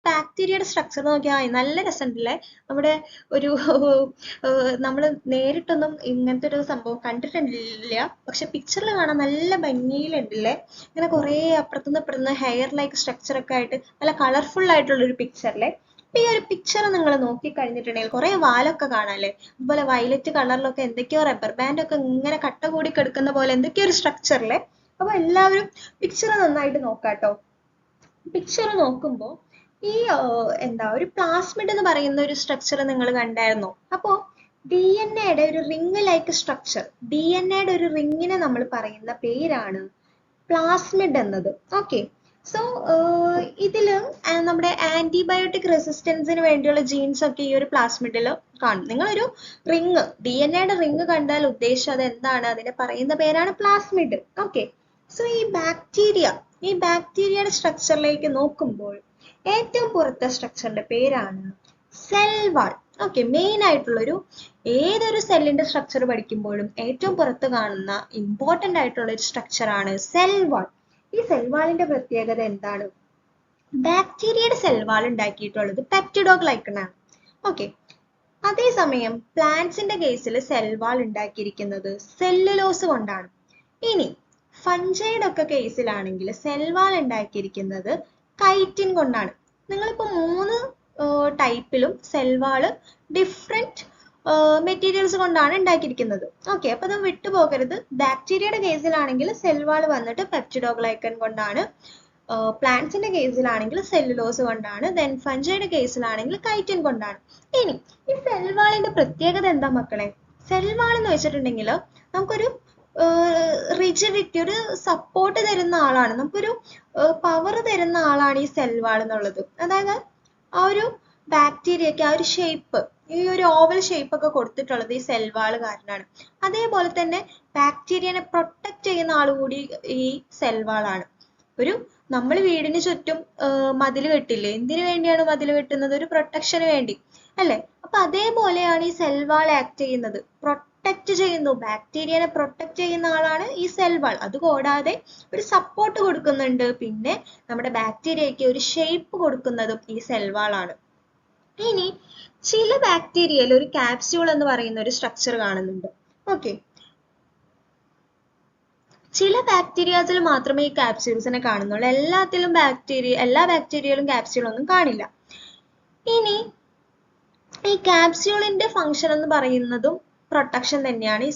ബാക്ടീരിയയുടെ സ്ട്രക്ചർ നോക്കിയാൽ നല്ല രസമുണ്ടല്ലേ. നമ്മുടെ ഒരു നമ്മൾ നേരിട്ടൊന്നും ഇങ്ങനത്തെ ഒരു സംഭവം കണ്ടിട്ടില്ല, പക്ഷെ പിക്ചറിൽ കാണാൻ നല്ല ഭംഗിയിലുണ്ടല്ലേ. ഇങ്ങനെ കുറേ അപ്പുറത്തുനിന്ന് ഇപ്പുറത്തുനിന്ന് ഹെയർ ലൈക്ക് സ്ട്രക്ചർ ഒക്കെ ആയിട്ട് നല്ല കളർഫുൾ ആയിട്ടുള്ള ഒരു പിക്ചറിലെ. അപ്പൊ ഈ ഒരു പിക്ചർ നിങ്ങൾ നോക്കി കഴിഞ്ഞിട്ടുണ്ടെങ്കിൽ കുറെ വാലൊക്കെ കാണാല്ലേ, അതുപോലെ വയലറ്റ് കളറിലൊക്കെ എന്തൊക്കെയോ റബ്ബർ ബാൻഡ് ഒക്കെ ഇങ്ങനെ കട്ട കൂടി കിടക്കുന്ന പോലെ എന്തൊക്കെയോ ഒരു സ്ട്രക്ചറിലെ. അപ്പൊ എല്ലാവരും പിക്ചർ നന്നായിട്ട് നോക്കാട്ടോ. പിക്ചർ നോക്കുമ്പോൾ ഈ എന്താ ഒരു പ്ലാസ്മിഡ് എന്ന് പറയുന്ന ഒരു സ്ട്രക്ചർ നിങ്ങൾ കണ്ടായിരുന്നോ? അപ്പോ DNA ഒരു റിങ് ലൈക്ക് സ്ട്രക്ചർ, DNA ഒരു റിങ്ങിനെ നമ്മൾ പറയുന്ന പേരാണ് പ്ലാസ്മിഡ് എന്നത്. ഓക്കെ, സോ ഇതില് നമ്മുടെ ആന്റിബയോട്ടിക് റെസിസ്റ്റൻസിന് വേണ്ടിയുള്ള ജീൻസ് ഒക്കെ ഈ ഒരു പ്ലാസ്മിഡിൽ കാണും. നിങ്ങളൊരു റിങ്, DNA റിങ് കണ്ടാൽ ഉദ്ദേശം അത് എന്താണ്? അതിനെ പറയുന്ന പേരാണ് പ്ലാസ്മിഡ്. ഓക്കെ, സോ ഈ ബാക്ടീരിയയുടെ സ്ട്രക്ചറിലേക്ക് നോക്കുമ്പോൾ ഏറ്റവും പുറത്തെ സ്ട്രക്ചറിന്റെ പേരാണ് സെൽ വാൾ. ഓക്കെ, മെയിൻ ആയിട്ടുള്ളൊരു ഏതൊരു സെല്ലിന്റെ സ്ട്രക്ചർ പഠിക്കുമ്പോഴും ഏറ്റവും പുറത്ത് കാണുന്ന ഇമ്പോർട്ടന്റ് ആയിട്ടുള്ള ഒരു സ്ട്രക്ചറാണ് സെൽ വാൾ. ഈ സെൽ വാളിന്റെ പ്രത്യേകത എന്താണ്? ബാക്ടീരിയയുടെ സെൽ വാൾ ഉണ്ടാക്കിയിട്ടുള്ളത് പെപ്റ്റിഡോഗ്ലൈക്കൺ ആണ്. ഓക്കെ, അതേസമയം പ്ലാന്റ്സിന്റെ കേസിൽ സെൽ വാൾ ഉണ്ടാക്കിയിരിക്കുന്നത് സെല്ലുലോസ് കൊണ്ടാണ്. ഇനി ഫഞ്ചൈഡ് ഒക്കെ കേസിലാണെങ്കിൽ സെൽ വാൾ ഉണ്ടാക്കിയിരിക്കുന്നത് കൈറ്റിൻ കൊണ്ടാണ്. നിങ്ങളിപ്പോൾ 3 ടൈപ്പിലും സെൽ വാള് ഡിഫറെന്റ് മെറ്റീരിയൽസ് കൊണ്ടാണ് ഉണ്ടാക്കിയിരിക്കുന്നത്. ഓക്കെ, അപ്പൊ അത് വിട്ടുപോകരുത്. ബാക്ടീരിയയുടെ കേസിലാണെങ്കിൽ സെൽ വാൾ വന്നിട്ട് പെപ്റ്റിഡോഗ്ലൈക്കൺ കൊണ്ടാണ്, പ്ലാന്റ്സിന്റെ കേസിലാണെങ്കിൽ സെല്ലുലോസ് കൊണ്ടാണ്, ദെൻ ഫഞ്ചൈയുടെ കേസിലാണെങ്കിൽ കൈറ്റിൻ കൊണ്ടാണ്. ഇനി ഈ സെൽ വാളിന്റെ പ്രത്യേകത എന്താ മക്കളെ? സെൽ വാൾ എന്ന് വെച്ചിട്ടുണ്ടെങ്കിൽ നമുക്കൊരു റിജിഡിറ്റി, ഒരു സപ്പോർട്ട് തരുന്ന ആളാണ്, നമുക്കൊരു പവർ തരുന്ന ആളാണ് ഈ സെൽ വാൾ എന്നുള്ളത്. അതായത് ആ ഒരു ബാക്ടീരിയക്ക് ആ ഒരു ഷേപ്പ്, ഈ ഒരു ഓവൽ ഷേപ്പ് ഒക്കെ കൊടുത്തിട്ടുള്ളത് ഈ സെൽ വാൾ കാരണമാണ്. അതേപോലെ തന്നെ ബാക്ടീരിയനെ പ്രൊട്ടക്ട് ചെയ്യുന്ന ആൾ കൂടി ഈ സെൽ വാളാണ്. ഒരു നമ്മൾ വീടിന് ചുറ്റും മതിൽ കെട്ടില്ലേ, എന്തിനു വേണ്ടിയാണ് മതിൽ കെട്ടുന്നത്? ഒരു പ്രൊട്ടക്ഷന് വേണ്ടി അല്ലേ? അപ്പൊ അതേപോലെയാണ് ഈ സെൽ വാൾ ആക്ട് ചെയ്യുന്നത്, പ്രൊട്ടക്ട് ചെയ്യുന്നു, ബാക്ടീരിയനെ പ്രൊട്ടക്ട് ചെയ്യുന്ന ആളാണ് ഈ സെൽ വാൾ. അതുകൂടാതെ ഒരു സപ്പോർട്ട് കൊടുക്കുന്നുണ്ട്, പിന്നെ നമ്മുടെ ബാക്ടീരിയയ്ക്ക് ഒരു ഷേപ്പ് കൊടുക്കുന്നതും ഈ സെൽ വാൾ ആണ്. ഇനി ചില ബാക്ടീരിയയിൽ ഒരു ക്യാപ്സ്യൂൾ എന്ന് പറയുന്ന ഒരു സ്ട്രക്ചർ കാണുന്നുണ്ട്. ഓക്കെ, ചില ബാക്ടീരിയാസിൽ മാത്രമേ ഈ ക്യാപ്സ്യൂൾസിനെ കാണുന്നുള്ളൂ, എല്ലാ ബാക്ടീരിയയിലും ക്യാപ്സ്യൂൾ ഒന്നും കാണില്ല. ഇനി ഈ ക്യാപ്സ്യൂളിന്റെ ഫംഗ്ഷൻ എന്ന് പറയുന്നതും പ്രൊട്ടക്ഷൻ തന്നെയാണ്. ഈ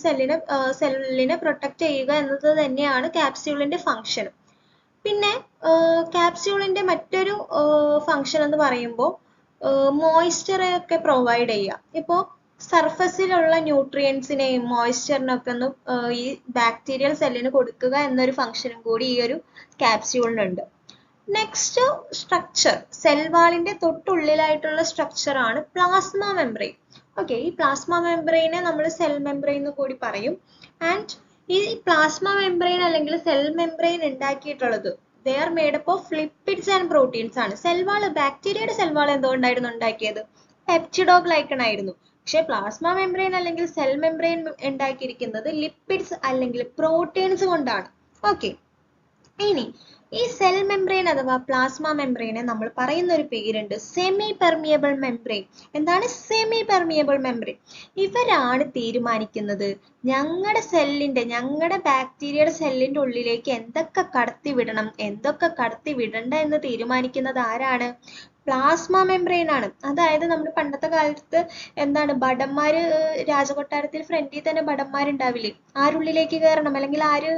സെല്ലിനെ പ്രൊട്ടക്ട് ചെയ്യുക എന്നത് തന്നെയാണ് ക്യാപ്സ്യൂളിന്റെ ഫംഗ്ഷൻ. പിന്നെ ക്യാപ്സ്യൂളിന്റെ മറ്റൊരു ഫംഗ്ഷൻ എന്ന് പറയുമ്പോൾ മോയ്സ്ചർ ഒക്കെ പ്രൊവൈഡ് ചെയ്യുക. ഇപ്പോൾ സർഫസിലുള്ള ന്യൂട്രിയൻസിനെയും മോയ്സ്ചറിനൊക്കെ ഒന്ന് ഈ ബാക്ടീരിയൽ സെല്ലിന് കൊടുക്കുക എന്നൊരു ഫംഗ്ഷനും കൂടി ഈ ഒരു ക്യാപ്സ്യൂളിനുണ്ട്. നെക്സ്റ്റ് സ്ട്രക്ചർ, സെൽ വാളിന്റെ തൊട്ടുള്ളിലായിട്ടുള്ള സ്ട്രക്ചർ ആണ് പ്ലാസ്മ മെംബ്രെയിൻ. ഓക്കെ, ഈ പ്ലാസ്മ മെംബ്രെയിനെ നമ്മൾ സെൽ മെംബ്രെയിൻ എന്ന് കൂടി പറയും. ആൻഡ് ഈ പ്ലാസ്മ മെംബ്രെയിൻ അല്ലെങ്കിൽ സെൽ മെംബ്രെയിൻ ഉണ്ടാക്കിയിട്ടുള്ളത് they are made up of lipids and proteins ആണ്. സെൽ വാൾ, ബാക്ടീരിയയുടെ സെൽ വാൾ എന്തുകൊണ്ടായിരുന്നു ഉണ്ടാക്കിയത്? പെപ്റ്റിഡോഗ്ലൈക്കൺ ആയിരുന്നു. പക്ഷെ പ്ലാസ്മ മെംബ്രെയിൻ അല്ലെങ്കിൽ സെൽ മെംബ്രെയിൻ ഉണ്ടാക്കിയിരിക്കുന്നത് ലിപ്പിഡ്സ് അല്ലെങ്കിൽ പ്രോട്ടീൻസ് കൊണ്ടാണ്. ഓക്കെ, ഇനി ഈ സെൽ മെംബ്രെയിൻ അഥവാ പ്ലാസ്മ മെംബ്രെയിനെ നമ്മൾ പറയുന്ന ഒരു പേരുണ്ട്, സെമി പെർമിയബിൾ മെംബ്രെയിൻ. എന്താണ് സെമി പെർമിയബിൾ മെംബ്രെയിൻ? ഇവരാണ് തീരുമാനിക്കുന്നത് ഞങ്ങളുടെ ബാക്ടീരിയയുടെ സെല്ലിന്റെ ഉള്ളിലേക്ക് എന്തൊക്കെ കടത്തി വിടണം, എന്തൊക്കെ കടത്തി വിടണ്ട എന്ന് തീരുമാനിക്കുന്നത് ആരാണ്? പ്ലാസ്മ മെംബ്രെയിൻ ആണ്. അതായത് നമ്മുടെ പണ്ടത്തെ കാലത്ത് എന്താണ്, ഭടന്മാര് രാജകൊട്ടാരത്തിൽ ഫ്രണ്ടിൽ തന്നെ ഭടന്മാരുണ്ടാവില്ലേ, ആരുള്ളിലേക്ക് കയറണം അല്ലെങ്കിൽ ആര്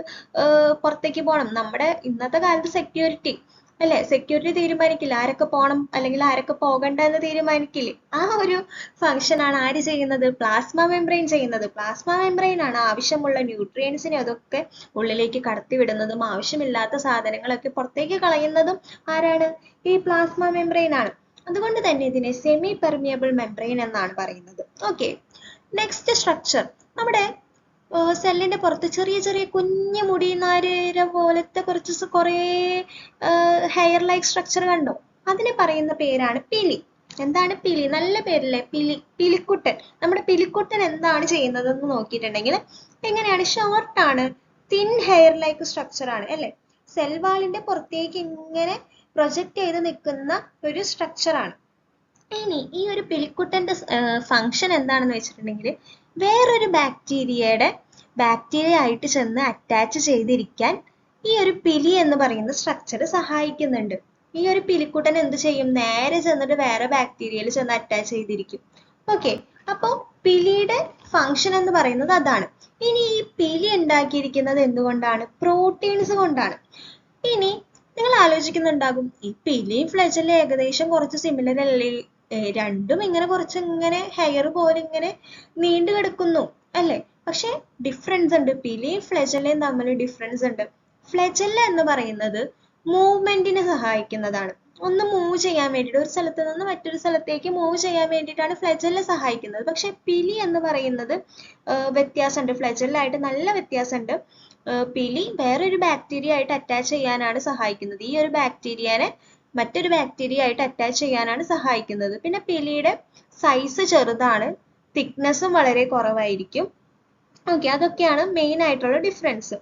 പുറത്തേക്ക് പോകണം, നമ്മുടെ ഇന്നത്തെ കാലത്ത് സെക്യൂരിറ്റി അല്ലെ, സെക്യൂരിറ്റി തീരുമാനിക്കില്ല ആരൊക്കെ പോകണം അല്ലെങ്കിൽ ആരൊക്കെ പോകണ്ട എന്ന് തീരുമാനിക്കില്ലേ. ആ ഒരു ഫംഗ്ഷൻ ആണ് ആര് ചെയ്യുന്നത്? പ്ലാസ്മ മെംബ്രെയിൻ ചെയ്യുന്നത്. പ്ലാസ്മ മെംബ്രെയിൻ ആണ് ആവശ്യമുള്ള ന്യൂട്രിയൻസിനെ അതൊക്കെ ഉള്ളിലേക്ക് കടത്തിവിടുന്നതും ആവശ്യമില്ലാത്ത സാധനങ്ങളൊക്കെ പുറത്തേക്ക് കളയുന്നതും ആരാണ്? ഈ പ്ലാസ്മ മെംബ്രെയിൻ ആണ്. അതുകൊണ്ട് തന്നെ ഇതിനെ സെമി പെർമിയബിൾ മെംബ്രെയിൻ എന്നാണ് പറയുന്നത്. ഓക്കെ, നെക്സ്റ്റ് സ്ട്രക്ചർ, നമ്മുടെ സെല്ലിന്റെ പുറത്ത് ചെറിയ ചെറിയ കുഞ്ഞു മുടിനാര പോലത്തെ കുറേ ഹെയർ ലൈക്ക് സ്ട്രക്ചർ കണ്ടോ? അതിനെ പറയുന്ന പേരാണ് പിലി. എന്താണ് പിലി? നല്ല പേരല്ലേ, പിലിക്കുട്ടൻ. നമ്മുടെ പിലിക്കുട്ടൻ എന്താണ് ചെയ്യുന്നതെന്ന് നോക്കിയിട്ടുണ്ടെങ്കിൽ എങ്ങനെയാണ്? ഷോർട്ട് ആണ്, തിൻ ഹെയർ ലൈക്ക് സ്ട്രക്ചർ ആണ് അല്ലെ. സെൽ വാളിന്റെ പുറത്തേക്ക് ഇങ്ങനെ പ്രൊജക്ട് ചെയ്ത് നിൽക്കുന്ന ഒരു സ്ട്രക്ചറാണ്. ഇനി ഈ ഒരു പിലിക്കുട്ടന്റെ ഫങ്ഷൻ എന്താണെന്ന് വെച്ചിട്ടുണ്ടെങ്കിൽ വേറൊരു ബാക്ടീരിയ ആയിട്ട് ചെന്ന് അറ്റാച്ച് ചെയ്തിരിക്കാൻ ഈ ഒരു പിലി എന്ന് പറയുന്ന സ്ട്രക്ചർ സഹായിക്കുന്നുണ്ട്. ഈ ഒരു പിലിക്കുട്ടൻ എന്ത് ചെയ്യും? നേരെ ചെന്നിട്ട് വേറെ ബാക്ടീരിയയിൽ ചെന്ന് അറ്റാച്ച് ചെയ്തിരിക്കും. ഓക്കെ, അപ്പോൾ പിലിയുടെ ഫങ്ഷൻ എന്ന് പറയുന്നത് അതാണ്. ഇനി ഈ പിലി ഉണ്ടാക്കിയിരിക്കുന്നത് എന്തുകൊണ്ടാണ്? പ്രോട്ടീൻസ് കൊണ്ടാണ്. ഇനി നിങ്ങൾ ആലോചിക്കുന്നുണ്ടാകും, ഈ പിലിയും ഫ്ലെജലും ഏകദേശം കുറച്ച് സിമിലർ അല്ലേ? രണ്ടും ഇങ്ങനെ കുറച്ച് ഇങ്ങനെ ഹെയർ പോലെ ഇങ്ങനെ നീണ്ടു കിടക്കുന്നു അല്ലേ? പക്ഷെ ഡിഫറൻസ് ഉണ്ട്. പിലിയും ഫ്ലെജലയും തമ്മിൽ ഡിഫറൻസ് ഉണ്ട്. ഫ്ലെജല്ല എന്ന് പറയുന്നത് മൂവ്മെന്റിന് സഹായിക്കുന്നതാണ്. ഒന്ന് മൂവ് ചെയ്യാൻ വേണ്ടിയിട്ട്, ഒരു സ്ഥലത്ത് നിന്ന് മറ്റൊരു സ്ഥലത്തേക്ക് മൂവ് ചെയ്യാൻ വേണ്ടിയിട്ടാണ് ഫ്ലെജല്ല സഹായിക്കുന്നത്. പക്ഷെ പിലി എന്ന് പറയുന്നത് വ്യത്യാസമുണ്ട്. ഫ്ലെജല്ലായിട്ട് നല്ല വ്യത്യാസമുണ്ട്. പിലി വേറൊരു ബാക്ടീരിയ ആയിട്ട് അറ്റാച്ച് ചെയ്യാനാണ് സഹായിക്കുന്നത്. ഈ ഒരു ബാക്ടീരിയനെ മറ്റൊരു ബാക്ടീരിയ ആയിട്ട് അറ്റാച്ച് ചെയ്യാനാണ് സഹായിക്കുന്നത്. പിന്നെ പിലിയുടെ സൈസ് ചെറുതാണ്, തിക്നെസ്സും വളരെ കുറവായിരിക്കും. ഓക്കെ, അതൊക്കെയാണ് മെയിൻ ആയിട്ടുള്ള ഡിഫറൻസ്.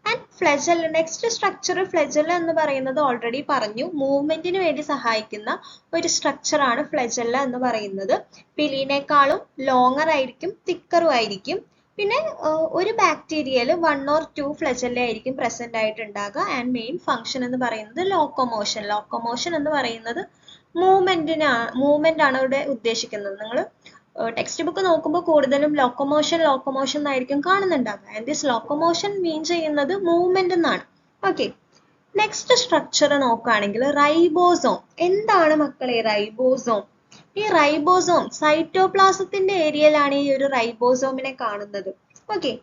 ആൻഡ് ഫ്ലെജൽ, നെക്സ്റ്റ് സ്ട്രക്ചർ ഫ്ലെജല്ല എന്ന് പറയുന്നത് ഓൾറെഡി പറഞ്ഞു, മൂവ്മെന്റിന് വേണ്ടി സഹായിക്കുന്ന ഒരു സ്ട്രക്ചറാണ് ഫ്ലെജല്ല എന്ന് പറയുന്നത്. പിലിനേക്കാളും ലോങ്ങർ ആയിരിക്കും, തിക്കറും ആയിരിക്കും. പിന്നെ ഒരു ബാക്ടീരിയയിൽ 1 or 2 ഫ്ലെജല്ല ആയിരിക്കും പ്രസന്റ് ആയിട്ടുണ്ടാകുക. ആൻഡ് മെയിൻ ഫങ്ഷൻ എന്ന് പറയുന്നത് ലോക്കോമോഷൻ. ലോക്കോമോഷൻ എന്ന് പറയുന്നത് മൂവ്മെന്റ് ആണ് ഇവിടെ ഉദ്ദേശിക്കുന്നത്. നിങ്ങൾ ടെക്സ്റ്റ് ബുക്ക് നോക്കുമ്പോൾ കൂടുതലും ലോക്കോമോഷൻ എന്നായിരിക്കും കാണുന്നുണ്ടാകുക. ആൻഡ് ദിസ് ലോക്കോമോഷൻ മീൻ ചെയ്യുന്നത് മൂവ്മെന്റ് എന്നാണ്. ഓക്കെ, നെക്സ്റ്റ് സ്ട്രക്ചർ നോക്കുകയാണെങ്കിൽ റൈബോസോം. എന്താണ് മക്കളെ റൈബോസോം? ഈ റൈബോസോം സൈറ്റോപ്ലാസത്തിന്റെ ഏരിയയിലാണ് ഈ ഒരു റൈബോസോമിനെ കാണുന്നത്. ഓക്കെ,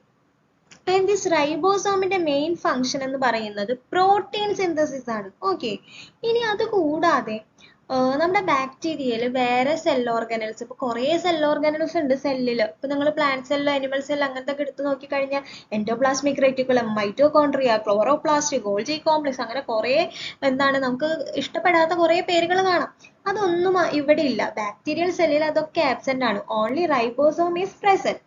ആൻഡ് ദിസ് റൈബോസോമിന്റെ മെയിൻ ഫങ്ഷൻ എന്ന് പറയുന്നത് പ്രോട്ടീൻ സിന്തസിസ് ആണ്. ഓക്കെ, ഇനി അത് കൂടാതെ നമ്മുടെ ബാക്ടീരിയയിൽ വേറെ സെൽ ഓർഗനൽസ്, ഇപ്പൊ കുറേ സെൽ ഓർഗനൽസ് ഉണ്ട് സെല്ലിൽ. ഇപ്പൊ നിങ്ങൾ പ്ലാന്റ് സെൽ, അനിമൽ സെൽ അങ്ങനത്തെ ഒക്കെ എടുത്ത് നോക്കിക്കഴിഞ്ഞാൽ endoplasmic reticulum, mitochondria, chloroplast, Golgi complex, അങ്ങനെ കുറേ നമുക്ക് ഇഷ്ടപ്പെടാത്ത കുറേ പേരുകൾ കാണാം. അതൊന്നും ഇവിടെ ഇല്ല. ബാക്ടീരിയൽ സെല്ലിൽ അതൊക്കെ ആബ്സെന്റ് ആണ്. Only ribosome is present.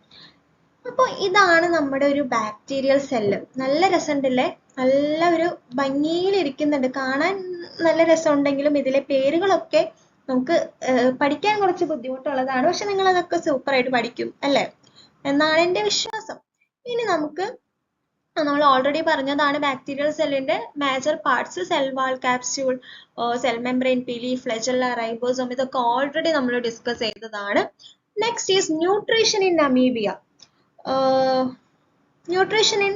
അപ്പോൾ ഇതാണ് നമ്മുടെ ഒരു ബാക്ടീരിയൽ സെല്ല്. നല്ല രസമുണ്ടല്ലേ? നല്ല ഒരു ഭംഗിയിലിരിക്കുന്നുണ്ട്. കാണാൻ നല്ല രസമുണ്ടെങ്കിലും ഇതിലെ പേരുകളൊക്കെ നമുക്ക് പഠിക്കാൻ കുറച്ച് ബുദ്ധിമുട്ടുള്ളതാണ്. പക്ഷെ നിങ്ങൾ അതൊക്കെ സൂപ്പറായിട്ട് പഠിക്കും അല്ലേ എന്നാണ് എൻ്റെ വിശ്വാസം. ഇനി നമുക്ക്, നമ്മൾ ഓൾറെഡി പറഞ്ഞതാണ് ബാക്ടീരിയൽ സെല്ലിന്റെ major parts: cell wall, capsule, cell membrane, pili, flagella, ribosome. ഇതൊക്കെ ഓൾറെഡി നമ്മൾ ഡിസ്കസ് ചെയ്തതാണ്. Next is nutrition in amoeba. Nutrition in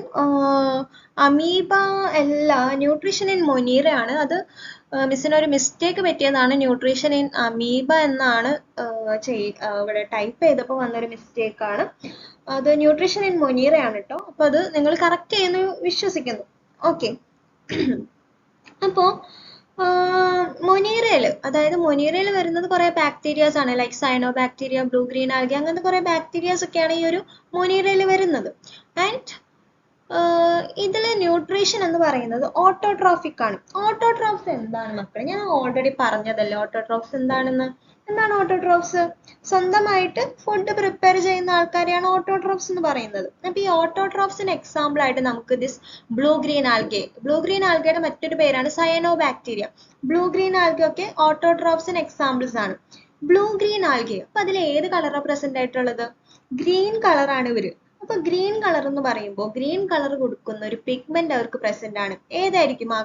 amoeba അല്ല, ന്യൂട്രീഷൻ ഇൻ മൊനീറ ആണ്. അത് മിസ്സിന് ഒരു മിസ്റ്റേക്ക് പറ്റിയതാണ്. ന്യൂട്രീഷൻ ഇൻ അമീബ എന്നാണ് ഇവിടെ ടൈപ്പ് ചെയ്തപ്പോൾ വന്നൊരു മിസ്റ്റേക്കാണ്. അത് ന്യൂട്രീഷൻ ഇൻ മൊനീറ ആണ് കേട്ടോ. അപ്പോൾ അത് നിങ്ങൾ കറക്റ്റ് ചെയ്യുന്നു വിശ്വസിക്കുന്നു. ഓക്കെ, അപ്പോൾ മൊനീറയിൽ, അതായത് മൊനീറയിൽ വരുന്നത് കുറെ ബാക്ടീരിയാസ് ആണ്. Like cyano bacteria, blue green algae, അങ്ങനത്തെ കുറെ ബാക്ടീരിയാസ് ഒക്കെയാണ് ഈ ഒരു മൊനീറയിൽ വരുന്നത്. ആൻഡ് ഇതിൽ ന്യൂട്രീഷൻ എന്ന് പറയുന്നത് ഓട്ടോട്രോഫിക് ആണ്. ഓട്ടോട്രോഫ്സ് എന്താണ് മക്കളെ? ഞാൻ ഓൾറെഡി പറഞ്ഞതല്ലേ ഓട്ടോട്രോഫ്സ് എന്താണെന്ന്. എന്താണ് ഓട്ടോട്രോഫ്സ്? സ്വന്തമായിട്ട് ഫുഡ് പ്രിപ്പയർ ചെയ്യുന്ന ആൾക്കാരെയാണ് ഓട്ടോട്രോഫ്സ് എന്ന് പറയുന്നത്. അപ്പൊ ഈ ഓട്ടോട്രോഫ്സിന് എക്സാമ്പിൾ ആയിട്ട് നമുക്ക് this blue green algae. Blue green ആൽഗയുടെ മറ്റൊരു പേരാണ് cyanobacteria. Blue green algae ഒക്കെ ഓട്ടോട്രോഫ്സിന് എക്സാമ്പിൾസ് ആണ്. ബ്ലൂ ഗ്രീൻ ആൽഗെ, അപ്പൊ അതിൽ ഏത് കളറാണ് പ്രസന്റ് ആയിട്ടുള്ളത്? ഗ്രീൻ കളറാണ് ഇവര്. അപ്പൊ ഗ്രീൻ കളർ എന്ന് പറയുമ്പോൾ ഗ്രീൻ കളർ കൊടുക്കുന്ന ഒരു പിഗ്മെന്റ് അവർക്ക് പ്രസന്റ് ആണ്. ഏതായിരിക്കും ആ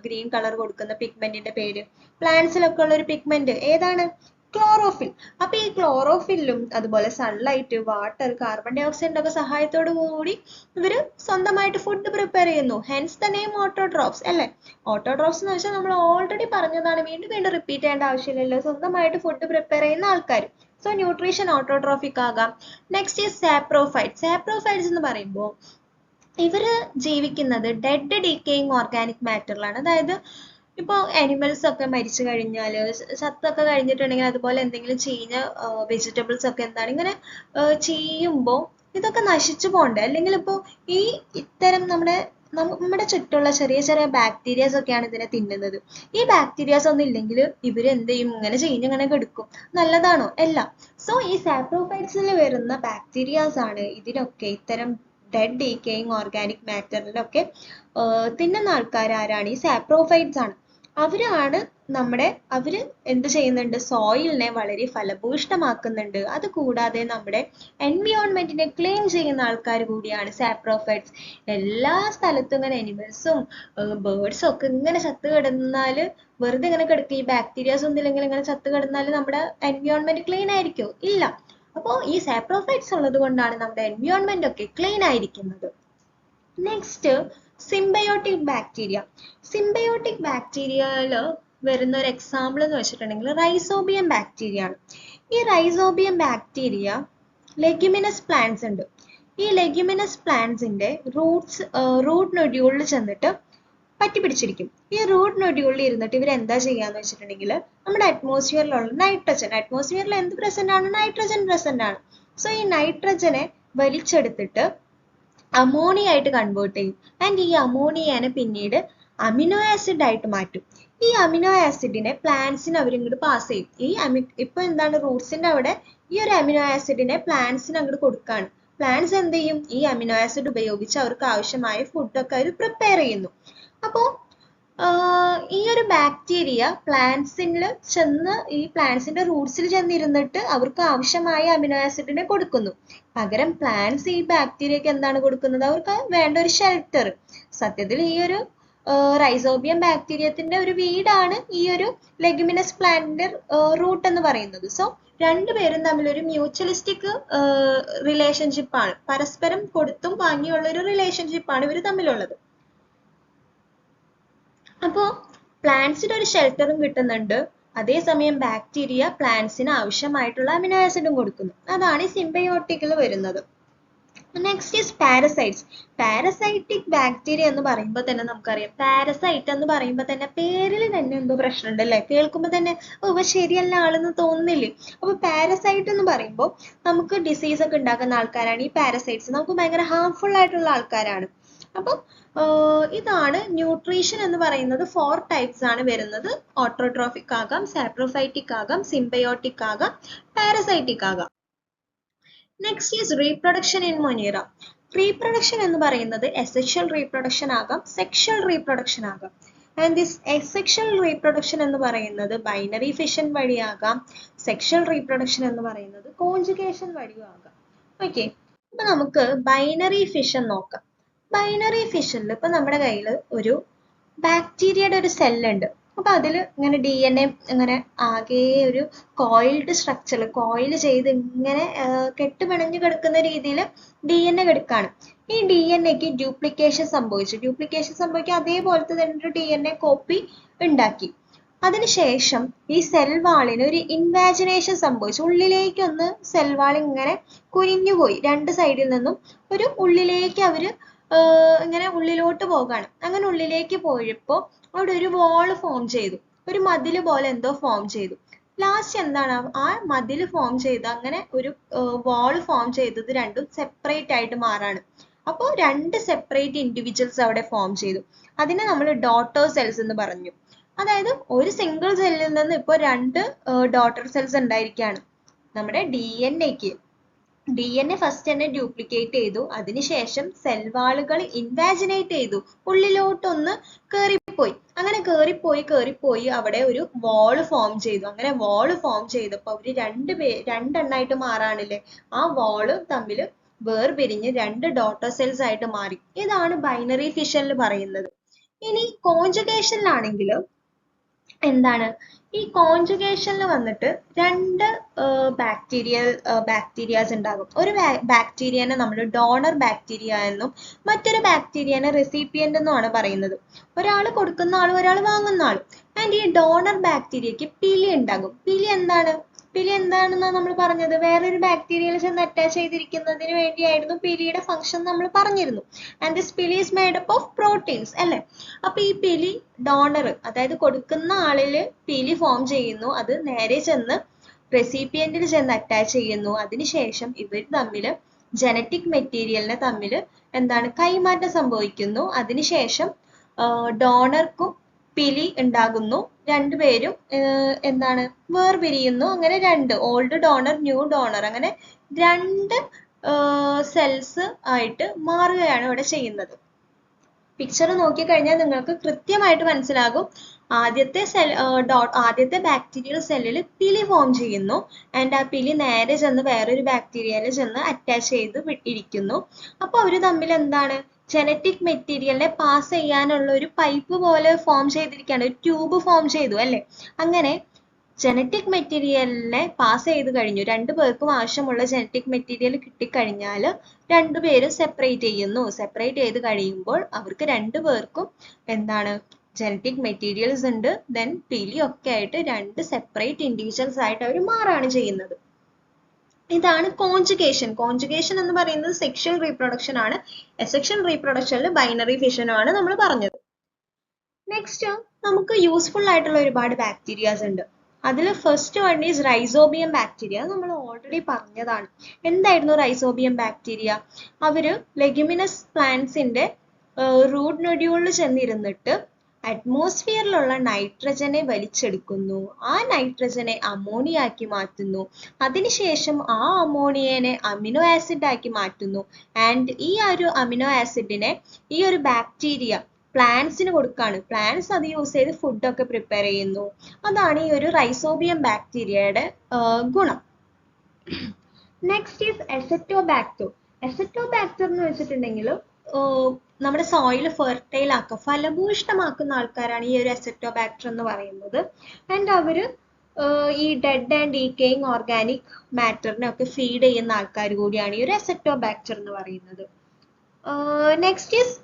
ഗ്രീൻ കളർ കൊടുക്കുന്ന പിഗ്മെന്റിന്റെ പേര്? പ്ലാന്റ്സിലൊക്കെ ഉള്ള ഒരു പിഗ്മെന്റ് ഏതാണ്? ക്ലോറോഫിൽ. അപ്പൊ ഈ ക്ലോറോഫിലും അതുപോലെ സൺലൈറ്റ്, വാട്ടർ, കാർബൺ ഡൈ ഓക്സൈഡിന്റെ ഒക്കെ സഹായത്തോടു കൂടി ഇവര് സ്വന്തമായിട്ട് ഫുഡ് പ്രിപ്പയർ ചെയ്യുന്നു. ഹെൻസ് ദ നെയിം ഓട്ടോട്രോഫ്സ് അല്ലെ? ഓട്ടോട്രോഫ്സ് എന്ന് വെച്ചാൽ നമ്മൾ ഓൾറെഡി പറഞ്ഞതാണ്, വീണ്ടും വീണ്ടും റിപ്പീറ്റ് ചെയ്യേണ്ട ആവശ്യമില്ലല്ലോ. സ്വന്തമായിട്ട് ഫുഡ് പ്രിപ്പയർ ചെയ്യുന്ന ആൾക്കാർ. സോ ന്യൂട്രീഷൻ ഓട്ടോട്രോഫിക് ആകാം. Next is saprophytes. സാപ്രോഫൈറ്റ്സ് എന്ന് പറയുമ്പോൾ ഇവര് ജീവിക്കുന്നത് ഡെഡ് ഡീക്കേയിങ് ഓർഗാനിക് മാറ്ററിലാണ്. അതായത് ഇപ്പോൾ അനിമൽസ് ഒക്കെ മരിച്ചു കഴിഞ്ഞാൽ, ചത്തൊക്കെ കഴിഞ്ഞിട്ടുണ്ടെങ്കിൽ, അതുപോലെ എന്തെങ്കിലും ചീഞ്ഞ വെജിറ്റബിൾസ് ഒക്കെ എന്താണ് ഇങ്ങനെ ചെയ്യുമ്പോൾ ഇതൊക്കെ നശിച്ചു പോകണ്ടേ? അല്ലെങ്കിൽ ഇപ്പോൾ ഈ ഇത്തരം നമ്മുടെ ചുറ്റുള്ള ചെറിയ ചെറിയ ബാക്ടീരിയാസ് ഒക്കെയാണ് ഇതിനെ തിന്നുന്നത്. ഈ ബാക്ടീരിയാസ് ഒന്നും ഇല്ലെങ്കിൽ ഇവർ എന്ത് ചെയ്യും? ഇങ്ങനെ ചീഞ്ഞിങ്ങനെ കെടുക്കും. നല്ലതാണോ? അല്ല. സോ ഈ സാപ്രോഫൈറ്റ്സിൽ വരുന്ന ബാക്ടീരിയാസ് ആണ് ഇതിനൊക്കെ, ഇത്തരം ഡെഡ് ഡീക്കേയിങ് ഓർഗാനിക് മാറ്ററിലൊക്കെ തിന്നുന്ന ആൾക്കാർ ആരാണ്? ഈ സാപ്രോഫൈറ്റ്സ് ആണ്. അവര് എന്ത് ചെയ്യുന്നുണ്ട്? സോയിലിനെ വളരെ ഫലഭൂയിഷ്ടമാക്കുന്നുണ്ട്. അത് കൂടാതെ നമ്മുടെ എൻവിയോൺമെന്റിനെ ക്ലീൻ ചെയ്യുന്ന ആൾക്കാർ കൂടിയാണ് സാപ്രോഫൈറ്റ്സ്. എല്ലാ സ്ഥലത്തും ഇങ്ങനെ അനിമൽസും ബേർഡ്സും ഒക്കെ ഇങ്ങനെ ചത്ത് കിടന്നാല് വെറുതെ ഇങ്ങനെ കിടക്കുക, ഈ ബാക്ടീരിയാസ് ഒന്നുമില്ലെങ്കിൽ ഇങ്ങനെ ചത്ത് കിടന്നാല് നമ്മുടെ എൻവിയോൺമെന്റ് ക്ലീൻ ആയിരിക്കുമോ? ഇല്ല. അപ്പോൾ ഈ സാപ്രോഫൈറ്റ്സ് ഉള്ളത് കൊണ്ടാണ് നമ്മുടെ എൻവിയോൺമെന്റ് ഒക്കെ ക്ലീൻ ആയിരിക്കുന്നത്. Next, symbiotic bacteria. സിംബയോട്ടിക് ബാക്ടീരിയയില് വരുന്ന ഒരു എക്സാമ്പിൾ എന്ന് വെച്ചിട്ടുണ്ടെങ്കിൽ റൈസോബിയം ബാക്ടീരിയ ആണ്. ഈ റൈസോബിയം ബാക്ടീരിയ ലെഗ്യുമിനസ് പ്ലാന്റ്സ് ഉണ്ട്. ഈ ലെഗ്യുമിനസ് പ്ലാന്റ്സിന്റെ റൂട്ട് നൊഡ്യൂളിൽ ചെന്നിട്ട് പറ്റി പിടിച്ചിരിക്കും. ഈ റൂട്ട് നൊഡ്യൂളിൽ ഇരുന്നിട്ട് ഇവർ എന്താ ചെയ്യാന്ന് വെച്ചിട്ടുണ്ടെങ്കിൽ നമ്മുടെ അറ്റ്മോസ്ഫിയറിലുള്ള അറ്റ്മോസ്ഫിയറിൽ എന്ത് പ്രസന്റ് ആണ്? നൈട്രജൻ പ്രസന്റ് ആണ്. സോ ഈ നൈട്രജനെ വലിച്ചെടുത്തിട്ട് അമോണിയ ആയിട്ട് കൺവേർട്ട് ചെയ്യും. ആൻഡ് ഈ അമോണിയനെ പിന്നീട് അമിനോ ആസിഡ് ആയിട്ട് മാറ്റും. ഈ അമിനോ ആസിഡിനെ പ്ലാന്റ്സിന് അവരിങ്ങോട്ട് പാസ് ചെയ്യും. ഇപ്പൊ എന്താണ്? റൂട്ട്സിന്റെ അവിടെ ഈ ഒരു അമിനോ ആസിഡിനെ പ്ലാന്റ്സിന് അങ്ങോട്ട് കൊടുക്കാണ്. പ്ലാന്റ്സ് എന്ത് ചെയ്യും? ഈ അമിനോ ആസിഡ് ഉപയോഗിച്ച് അവർക്ക് ആവശ്യമായ ഫുഡൊക്കെ അവർ പ്രിപ്പയർ ചെയ്യുന്നു. അപ്പോൾ ഈ ഒരു ബാക്ടീരിയ പ്ലാന്റ്സിൽ ചെന്ന് ഈ പ്ലാന്റ്സിന്റെ റൂട്ട്സിൽ ചെന്നിരുന്നിട്ട് അവർക്ക് ആവശ്യമായ അമിനോ ആസിഡിനെ കൊടുക്കുന്നു. പകരം പ്ലാന്റ്സ് ഈ ബാക്ടീരിയക്ക് എന്താണ് കൊടുക്കുന്നത്? അവർക്ക് വേണ്ട ഒരു ഷെൽട്ടർ. സത്യത്തിൽ ഈ ഒരു റൈസോബിയം ബാക്ടീരിയത്തിന്റെ ഒരു വീടാണ് ഈ ഒരു ലെഗ്യുമിനസ് പ്ലാന്റിന്റെ റൂട്ട് എന്ന് പറയുന്നത്. സോ രണ്ടുപേരും തമ്മിൽ ഒരു മ്യൂച്വലിസ്റ്റിക് റിലേഷൻഷിപ്പ് ആണ്. പരസ്പരം കൊടുത്തും വാങ്ങിയുള്ള ഒരു റിലേഷൻഷിപ്പ് ആണ് ഇവർ തമ്മിലുള്ളത്. അപ്പോൾ പ്ലാന്റ്സിന് ഒരു ഷെൽട്ടറും കിട്ടുന്നുണ്ട്, അതേസമയം ബാക്ടീരിയ പ്ലാന്റ്സിന് ആവശ്യമായിട്ടുള്ള അമിനോ ആസിഡും കൊടുക്കുന്നു. അതാണ് ഈ സിംബയോട്ടിക്കിൽ വരുന്നത്. Next is parasites. Parasitic bacteria എന്ന് പറയുമ്പോൾ തന്നെ നമുക്കറിയാം, പാരസൈറ്റ് എന്ന് പറയുമ്പോൾ തന്നെ പേരിൽ തന്നെ എന്തോ പ്രശ്നമുണ്ട് അല്ലേ? കേൾക്കുമ്പോൾ തന്നെ ഇവ ശരിയല്ല ആളെന്ന് തോന്നില്ലേ? അപ്പൊ പാരസൈറ്റ് എന്ന് പറയുമ്പോൾ നമുക്ക് ഡിസീസ് ഒക്കെ ഉണ്ടാക്കുന്ന ആൾക്കാരാണ് ഈ പാരസൈറ്റ്സ്. നമുക്ക് ഭയങ്കര ഹാർംഫുൾ ആയിട്ടുള്ള ആൾക്കാരാണ്. അപ്പം ഇതാണ് ന്യൂട്രീഷൻ എന്ന് പറയുന്നത്. 4 ടൈപ്സ് ആണ് വരുന്നത്. ഓട്ടോട്രോഫിക് ആകാം, സാപ്രോഫൈറ്റിക് ആകാം, സിംബയോട്ടിക് ആകാം, പാരസൈറ്റിക് ആകാം. Next is reproduction in Monera. Reproduction എന്ന് പറയുന്നത് എസെക്ഷൽ റീപ്രൊഡക്ഷൻ ആകാം, സെക്ഷൽ റീപ്രൊഡക്ഷൻ ആകാം. ആൻഡ് ദിസ് എസെക്ഷൽ റീപ്രൊഡക്ഷൻ എന്ന് പറയുന്നത് ബൈനറി ഫിഷൻ വഴിയാകാം, സെക്ഷൽ റീപ്രൊഡക്ഷൻ എന്ന് പറയുന്നത് കോൺജുഗേഷൻ വഴിയാകാം. ഓക്കെ, അപ്പൊ നമുക്ക് ബൈനറി ഫിഷൻ നോക്കാം. ബൈനറി ഫിഷനിൽ ഇപ്പൊ നമ്മുടെ കയ്യിൽ ഒരു ബാക്ടീരിയയുടെ ഒരു സെല്ലുണ്ട്. അപ്പൊ അതിൽ ഇങ്ങനെ DNA ഇങ്ങനെ ആകെ ഒരു കോയിൽഡ് സ്ട്രക്ചർ, കോയിൽ ചെയ്ത് ഇങ്ങനെ കെട്ടുപിണഞ്ഞു കിടക്കുന്ന രീതിയിൽ DNA കിടക്കാണ്. ഈ DNAക്ക് ഡ്യൂപ്ലിക്കേഷൻ സംഭവിക്കുക, അതേപോലത്തെ തന്നെ ഒരു DNA കോപ്പി ഉണ്ടാക്കി. അതിനുശേഷം ഈ സെൽ വാളിന് ഒരു ഇൻവാജിനേഷൻ സംഭവിച്ചു. ഉള്ളിലേക്കൊന്ന് സെൽ വാൾ ഇങ്ങനെ കുനിഞ്ഞുപോയി. രണ്ട് സൈഡിൽ നിന്നും ഒരു ഉള്ളിലേക്ക് അവര് ഇങ്ങനെ ഉള്ളിലോട്ട് പോകാണ്. അങ്ങനെ ഉള്ളിലേക്ക് പോയപ്പോൾ അവിടെ ഒരു വാൾ ഫോം ചെയ്തു, ഒരു മതില് പോലെ എന്തോ ഫോം ചെയ്തു. ലാസ്റ്റ് എന്താണ്? ആ മതില് ഫോം ചെയ്ത് അങ്ങനെ ഒരു വാൾ ഫോം ചെയ്തത് രണ്ടും സെപ്പറേറ്റ് ആയിട്ട് മാറാണ്. അപ്പോൾ 2 സെപ്പറേറ്റ് ഇൻഡിവിജ്വൽസ് അവിടെ ഫോം ചെയ്തു. അതിനെ നമ്മൾ ഡോട്ടർ സെൽസ് എന്ന് പറഞ്ഞു. അതായത് ഒരു സിംഗിൾ സെല്ലിൽ നിന്ന് ഇപ്പോൾ 2 ഡോട്ടർ സെൽസ് ഉണ്ടായിരിക്കുകയാണ്. നമ്മുടെ DNA ഫസ്റ്റ് തന്നെ ഡ്യൂപ്ലിക്കേറ്റ് ചെയ്തു. അതിനുശേഷം സെൽ വാളുകൾ ഇൻവാജിനേറ്റ് ചെയ്തു, ഉള്ളിലോട്ടൊന്ന് കയറിപ്പോയി. അങ്ങനെ കയറിപ്പോയി അവിടെ ഒരു വാള് ഫോം ചെയ്തു. അങ്ങനെ വാള് ഫോം ചെയ്തപ്പോൾ അവര് രണ്ടെണ്ണായിട്ട് മാറാണില്ലേ? ആ വാള് തമ്മിൽ വേർപിരിഞ്ഞ് 2 ഡോട്ടർ സെൽസ് ആയിട്ട് മാറി. ഇതാണ് ബൈനറി ഫിഷനിൽ പറയുന്നത്. ഇനി കോൺജുഗേഷനിലാണെങ്കിൽ എന്താണ്? ഈ കോൺജുഗേഷനിൽ വന്നിട്ട് 2 ബാക്ടീരിയാസ് ഉണ്ടാകും. ഒരു ബാക്ടീരിയനെ നമ്മൾ ഡോണർ ബാക്ടീരിയ എന്നും മറ്റൊരു ബാക്ടീരിയനെ റെസിപ്പിയന്റ് എന്നുമാണ് പറയുന്നത്. ഒരാൾ കൊടുക്കുന്ന ആളും ഒരാൾ വാങ്ങുന്ന ആളും. ആൻഡ് ഈ ഡോണർ ബാക്ടീരിയക്ക് പിലി ഉണ്ടാകും. പിലി എന്താണെന്നാണ് നമ്മൾ പറഞ്ഞത്? വേറൊരു ബാക്ടീരിയയിൽ ചെന്ന് അറ്റാച്ച് ചെയ്തിരിക്കുന്നതിന് വേണ്ടിയായിരുന്നു പിലിയുടെ ഫംഗ്ഷൻ നമ്മൾ പറഞ്ഞിരുന്നു. And this pili is made up of proteins അല്ലേ? അപ്പൊ ഈ പിലി ഡോണർ, അതായത് കൊടുക്കുന്ന ആളില് പിലി ഫോം ചെയ്യുന്നു. അത് നേരെ ചെന്ന് റെസിപ്പിയന്റിൽ ചെന്ന് അറ്റാച്ച് ചെയ്യുന്നു. അതിനുശേഷം ഇവർ തമ്മിൽ ജനറ്റിക് മെറ്റീരിയലിനെ തമ്മിൽ എന്താണ് കൈമാറ്റം സംഭവിക്കുന്നു. അതിനുശേഷം ഡോണർക്കും പിലി ഉണ്ടാകുന്നു. രണ്ടുപേരും എന്താണ് വേർപിരിയുന്നു. അങ്ങനെ 2 ഓൾഡ് ഡോണർ, ന്യൂ ഡോണർ, അങ്ങനെ 2 സെൽസ് ആയിട്ട് മാറുകയാണ് ഇവിടെ ചെയ്യുന്നത്. പിക്ചർ നോക്കിക്കഴിഞ്ഞാൽ നിങ്ങൾക്ക് കൃത്യമായിട്ട് മനസ്സിലാകും. ആദ്യത്തെ ബാക്ടീരിയൽ സെല്ലിൽ പിലി ഫോം ചെയ്യുന്നു. ആൻഡ് ആ പിലി നേരെ ചെന്ന് വേറൊരു ബാക്ടീരിയയിൽ ചെന്ന് അറ്റാച്ച് ചെയ്ത് ഇരിക്കുന്നു. അപ്പൊ അവര് തമ്മിൽ എന്താണ്, ജനറ്റിക് മെറ്റീരിയലിനെ പാസ് ചെയ്യാനുള്ള ഒരു പൈപ്പ് പോലെ ഫോം ചെയ്തിരിക്കുകയാണ്, ഒരു ട്യൂബ് ഫോം ചെയ്തു അല്ലേ. അങ്ങനെ ജനറ്റിക് മെറ്റീരിയലിനെ പാസ് ചെയ്ത് കഴിഞ്ഞു. രണ്ടു പേർക്കും ആവശ്യമുള്ള ജനറ്റിക് മെറ്റീരിയൽ കിട്ടിക്കഴിഞ്ഞാൽ രണ്ടുപേരും സെപ്പറേറ്റ് ചെയ്യുന്നു. സെപ്പറേറ്റ് ചെയ്ത് കഴിയുമ്പോൾ അവർക്ക് രണ്ടുപേർക്കും എന്താണ്, ജനറ്റിക് മെറ്റീരിയൽസ് ഉണ്ട്. ദെൻ പിലി ഒക്കെ ആയിട്ട് രണ്ട് സെപ്പറേറ്റ് ഇൻഡിവിജ്വൽസ് ആയിട്ട് അവർ മാറാണ് ചെയ്യുന്നത്. ഇതാണ് കോൺജുഗേഷൻ. കോൺജുഗേഷൻ എന്ന് പറയുന്നത് സെക്ഷൽ റീപ്രൊഡക്ഷൻ ആണ്. എസെക്ഷൽ റീപ്രൊഡക്ഷനിൽ ബൈനറി ഫിഷൻ ആണ് നമ്മൾ പറഞ്ഞത്. നെക്സ്റ്റ് നമുക്ക് യൂസ്ഫുൾ ആയിട്ടുള്ള ഒരുപാട് ബാക്ടീരിയാസ് ഉണ്ട്. അതിൽ first one is rhizobium bacteria. നമ്മൾ ഓൾറെഡി പറഞ്ഞതാണ്. എന്തായിരുന്നു റൈസോബിയം ബാക്ടീരിയ? അവര് ലെഗ്യുമിനസ് പ്ലാന്റ്സിന്റെ റൂട്ട് നൊഡ്യൂളിൽ ചെന്നിരുന്നിട്ട് അറ്റ്മോസ്ഫിയറിലുള്ള നൈട്രജനെ വലിച്ചെടുക്കുന്നു. ആ നൈട്രജനെ അമോണിയ ആക്കി മാറ്റുന്നു. അതിനുശേഷം ആ അമോണിയനെ അമിനോ ആസിഡ് ആക്കി മാറ്റുന്നു. ആൻഡ് ഈ ഒരു അമിനോ ആസിഡിനെ ഈ ഒരു ബാക്ടീരിയ പ്ലാന്റ്സിന് കൊടുക്കാണ്. പ്ലാന്റ്സ് അത് യൂസ് ചെയ്ത് ഫുഡൊക്കെ പ്രിപ്പയർ ചെയ്യുന്നു. അതാണ് ഈ ഒരു റൈസോബിയം ബാക്ടീരിയയുടെ ഗുണം. Next is എസെറ്റോബാക്ടർ. എസെറ്റോബാക്ടർ എന്ന് വെച്ചിട്ടുണ്ടെങ്കിൽ നമ്മുടെ സോയിൽ ഫെർട്ടൈൽ ആക്കുക, ഫലഭൂയിഷ്ഠമാക്കുന്ന ആൾക്കാരാണ് ഈ ഒരു എസെറ്റോബാക്ടർ എന്ന് പറയുന്നത്. ആൻഡ് അവര് ഈ ഡെഡ് ആൻഡ് ഡീക്കേയിങ് ഓർഗാനിക് മാറ്ററിനൊക്കെ ഫീഡ് ചെയ്യുന്ന ആൾക്കാർ കൂടിയാണ് ഈ ഒരു എസെറ്റോബാക്ടർ എന്ന് പറയുന്നത്. Next is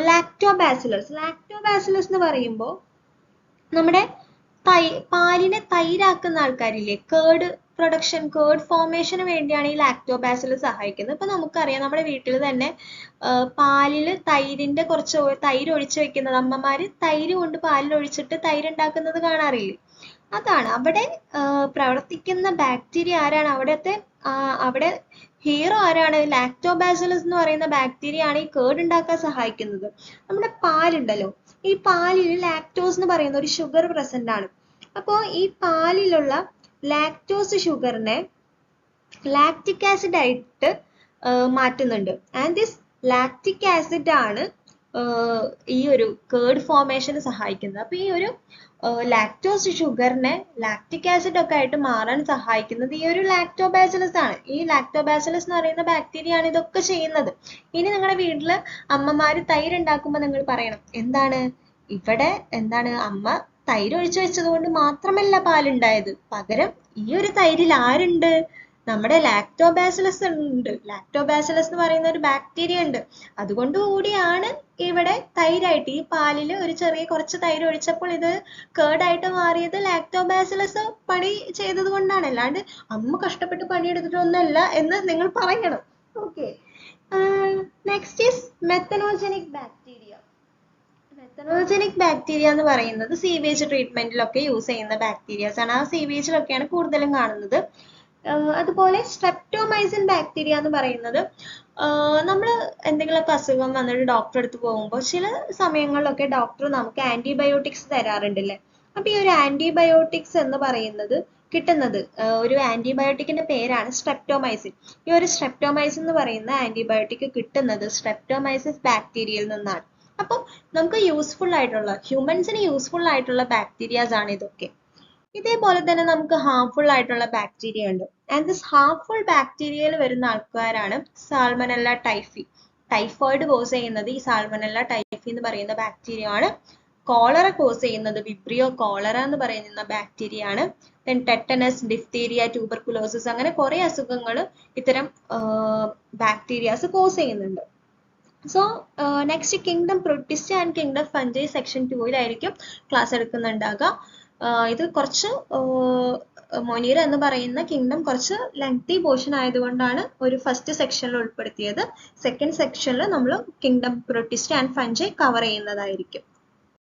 lactobacillus. ലാക്ടോബാസിലസ് എന്ന് പറയുമ്പോൾ നമ്മുടെ പാലിനെ തൈരാക്കുന്ന ആൾക്കാരില്ലേ, കേർഡ് പ്രൊഡക്ഷൻ, കേർഡ് ഫോർമേഷന് വേണ്ടിയാണ് ഈ ലാക്ടോബാസിലസ് സഹായിക്കുന്നത്. ഇപ്പൊ നമുക്കറിയാം, നമ്മുടെ വീട്ടിൽ തന്നെ പാലില് തൈരിന്റെ കുറച്ച് തൈര് ഒഴിച്ചു വെക്കുന്നത്, അമ്മമാര് തൈര് കൊണ്ട് പാലിൽ ഒഴിച്ചിട്ട് തൈര് ഉണ്ടാക്കുന്നത് കാണാറില്ലേ. അതാണ് അവിടെ പ്രവർത്തിക്കുന്ന ബാക്ടീരിയ ആരാണ്, അവിടെ ഹീറോ ആരാണ്? ലാക്ടോബാസിലസ് എന്ന് പറയുന്ന ബാക്ടീരിയ ആണ് ഈ കേർഡ് ഉണ്ടാക്കാൻ സഹായിക്കുന്നത്. നമ്മുടെ പാലുണ്ടല്ലോ, ഈ പാലിൽ ലാക്ടോസ് എന്ന് പറയുന്ന ഒരു ഷുഗർ പ്രസന്റ് ആണ്. അപ്പോൾ ഈ പാലിലുള്ള ലാക്ടോസ് ഷുഗറിനെ ലാക്റ്റിക് ആസിഡ് ആയിട്ട് മാറ്റുന്നുണ്ട്. ആൻഡ് ദിസ് ലാക്റ്റിക് ആസിഡ് ആണ് ഈ ഒരു കേർഡ് ഫോർമേഷന് സഹായിക്കുന്നത്. അപ്പൊ ഈ ഒരു ലാക്ടോസ് ഷുഗറിനെ ലാക്റ്റിക് ആസിഡ് ഒക്കെ ആയിട്ട് മാറാൻ സഹായിക്കുന്നത് ഈ ഒരു ലാക്ടോബാസിലസ് ആണ്. ഈ ലാക്ടോബാസിലസ് എന്ന് പറയുന്ന ബാക്ടീരിയ ആണ് ഇതൊക്കെ ചെയ്യുന്നത്. ഇനി നിങ്ങളുടെ വീട്ടില് അമ്മമാര് തൈര് ഉണ്ടാക്കുമ്പോൾ നിങ്ങൾ പറയണം, എന്താണ് ഇവിടെ അമ്മ തൈര് ഒഴിച്ചു വെച്ചത് കൊണ്ട് മാത്രമല്ല പാലുണ്ടായത്, പകരം ഈ ഒരു തൈരിൽ ആരുണ്ട്? നമ്മുടെ ലാക്ടോബാസിലസ് ഉണ്ട്. ലാക്ടോബാസിലസ് എന്ന് പറയുന്ന ഒരു ബാക്ടീരിയ ഉണ്ട്. അതുകൊണ്ട് കൂടിയാണ് ഇവിടെ തൈരായിട്ട്, ഈ പാലില് ഒരു ചെറിയ കുറച്ച് തൈര് ഒഴിച്ചപ്പോൾ ഇത് കേർഡായിട്ട് മാറിയത് ലാക്ടോബാസിലസ് പണി ചെയ്തത് കൊണ്ടാണ്, അല്ലാണ്ട് അമ്മ കഷ്ടപ്പെട്ട് പണിയെടുത്തിട്ടൊന്നുമല്ല എന്ന് നിങ്ങൾ പറയണം. Okay. Next is methanogenic bacteria. Methanogenic bacteria എന്ന് പറയുന്നത് സീവേജ് ട്രീറ്റ്മെന്റിലൊക്കെ യൂസ് ചെയ്യുന്ന ബാക്ടീരിയാസ് ആണ്. ആ സീവേജിലൊക്കെയാണ് കൂടുതലും കാണുന്നത്. അതുപോലെ സ്ട്രെപ്റ്റോമൈസിൻ ബാക്ടീരിയ എന്ന് പറയുന്നത് നമ്മൾ എന്തെങ്കിലുമൊക്കെ അസുഖം വന്നിട്ട് ഡോക്ടറെ അടുത്ത് പോകുമ്പോൾ ചില സമയങ്ങളിലൊക്കെ ഡോക്ടർ നമുക്ക് ആന്റിബയോട്ടിക്സ് തരാറുണ്ടല്ലേ. അപ്പൊ ഈ ഒരു ആന്റിബയോട്ടിക്സ് എന്ന് പറയുന്നത് കിട്ടുന്നത്, ഒരു ആന്റിബയോട്ടിക്കിന്റെ പേരാണ് സ്ട്രെപ്റ്റോമൈസിൻ. ഈ ഒരു സ്ട്രെപ്റ്റോമൈസിൻ എന്ന് പറയുന്ന ആന്റിബയോട്ടിക് കിട്ടുന്നത് സ്ട്രെപ്റ്റോമൈസിസ് ബാക്ടീരിയയിൽ നിന്നാണ്. അപ്പം നമുക്ക് യൂസ്ഫുൾ ആയിട്ടുള്ള, ഹ്യൂമൻസിന് യൂസ്ഫുൾ ആയിട്ടുള്ള ബാക്ടീരിയാസ് ആണ് ഇതൊക്കെ. ഇതേപോലെ തന്നെ നമുക്ക് ഹാർംഫുൾ ആയിട്ടുള്ള ബാക്ടീരിയ ഉണ്ട്. ആൻഡ് ദിസ് ഹാർംഫുൾ ബാക്ടീരിയയിൽ വരുന്ന ആൾക്കാരാണ് സാൽമണല്ല ടൈഫി. ടൈഫോയിഡ് കോസ് ചെയ്യുന്നത് ഈ സാൽമണല്ല ടൈഫി എന്ന് പറയുന്ന ബാക്ടീരിയ ആണ്. കോളറ കോസ് ചെയ്യുന്നത് വിബ്രിയോ കോളറ എന്ന് പറയുന്ന ബാക്ടീരിയ ആണ്. ദെൻ ടെറ്റനസ്, ഡിഫ്തീരിയ, ട്യൂബർകുലോസിസ്, അങ്ങനെ കുറെ അസുഖങ്ങൾ ഇത്തരം ബാക്ടീരിയാസ് കോസ് ചെയ്യുന്നുണ്ട്. So next kingdom Protista and kingdom Fungi section 2-ലായിരിക്കും ക്ലാസ് എടുക്കുന്നുണ്ടാകുക. ഇത് കുറച്ച് മൊനീറ എന്ന് പറയുന്ന കിങ്ഡം കുറച്ച് ലെങ്തി പോർഷൻ ആയതുകൊണ്ടാണ് ഒരു ഫസ്റ്റ് സെക്ഷനിൽ ഉൾപ്പെടുത്തിയത്. സെക്കൻഡ് സെക്ഷനിൽ നമ്മൾ kingdom Protista and fungi cover ചെയ്യുന്നതായിരിക്കും.